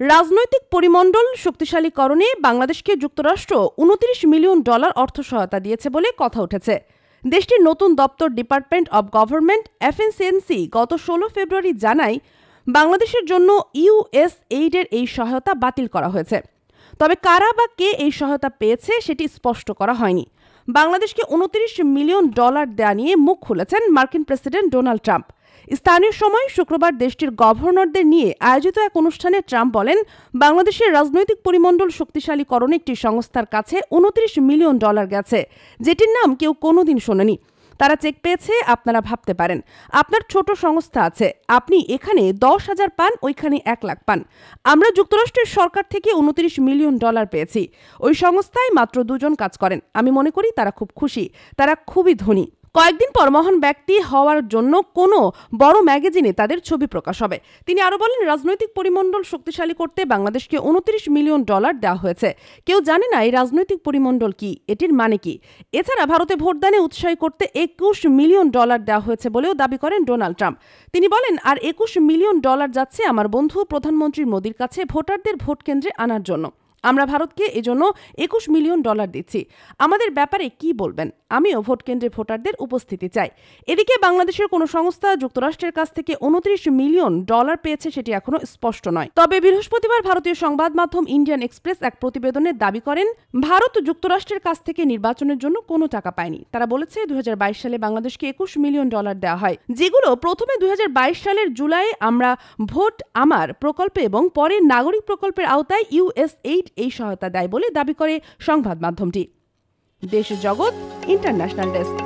রাজনৈতিক পরিমণ্ডল শক্তিশালীকরণে বাংলাদেশকে যুক্তরাষ্ট্র $29 মিলিয়ন অর্থ সহায়তা দিয়েছে বলে কথা উঠেছে। দেশটির নতুন দপ্তর ডিপার্টমেন্ট অব গভর্নমেন্ট এফএসএনসি গত 16 ফেব্রুয়ারি জানায় বাংলাদেশের জন্য ইউএসএইডের এই সহায়তা বাতিল করা হয়েছে। তবে কারা বা কে এই সহায়তা পেয়েছে সেটি স্পষ্ট করা হয়নি। বাংলাদেশকে $29 মিলিয়ন দেয়া নিয়ে মুখ খুলেছেন মার্কিন প্রেসিডেন্ট ডোনাল্ড ট্রাম্প। স্থানীয় সময় শুক্রবার দেশটির গভর্নরদের নিয়ে আয়োজিত এক অনুষ্ঠানে ট্রাম্প বলেন, বাংলাদেশের রাজনৈতিক পরিমণ্ডল শক্তিশালীকরণে একটি সংস্থার কাছে $29 মিলিয়ন গেছে, যেটির নাম কেউ কোনোদিন শোনেনি। তারা চেক পেয়েছে, আপনারা ভাবতে পারেন আপনার ছোট সংস্থা আছে, আপনি এখানে 10,000 পান, ওইখানে 1 লাখ পান। আমরা যুক্তরাষ্ট্রের সরকার থেকে $29 মিলিয়ন পেয়েছি। ওই সংস্থায় মাত্র 2 জন কাজ করেন। আমি মনে করি তারা খুব খুশি, তারা খুবই ধনী। কয়েকদিন পর মহান ব্যক্তি হওয়ার জন্য কোনো বড় ম্যাগাজিনে তাদের ছবি প্রকাশ হবে। তিনি আরো বলেন, রাজনৈতিক পরিমণ্ডল শক্তিশালী করতে বাংলাদেশকে $29 মিলিয়ন দেওয়া হয়েছে। কেউ জানে না এই রাজনৈতিক পরিমণ্ডল কি, এটির মানে কি। এছাড়া ভারতে ভোটদানে উৎসাহী করতে $21 মিলিয়ন দেওয়া হয়েছে বলেও দাবি করেন ডোনাল্ড ট্রাম্প। তিনি বলেন, আর $21 মিলিয়ন যাচ্ছে আমার বন্ধু প্রধানমন্ত্রী মোদির কাছে ভোটারদের ভোট কেন্দ্রে আনার জন্য। আমরা ভারতকে এজন্য $21 মিলিয়ন দিচ্ছি। আমাদের ব্যাপারে কি বলবেন? আমিও ভোট কেন্দ্রে ভোটারদের উপস্থিতি চাই। এদিকে বাংলাদেশের কোনো সংস্থা যুক্তরাষ্ট্রের কাছ থেকে $29 মিলিয়ন পেয়েছে সেটি এখনো স্পষ্ট নয়। তবে বৃহস্পতিবার ভারতীয় সংবাদ মাধ্যম ইন্ডিয়ান এক্সপ্রেস এক প্রতিবেদনে দাবি করেন, ভারত যুক্তরাষ্ট্রের কাছ থেকে নির্বাচনের জন্য কোনো টাকা পায়নি। তারা বলেছে 2022 সালে বাংলাদেশকে $21 মিলিয়ন দেওয়া হয়, যেগুলো প্রথমে 2022 সালের জুলাই আমরা ভোট আমার প্রকল্পে এবং পরে নাগরিক প্রকল্পের আওতায় ইউএসএইড এই সহায়তা দেয় বলে দাবি করে সংবাদ মাধ্যমটি। দেশ জগৎ ইন্টারন্যাশনাল ডেস্ক।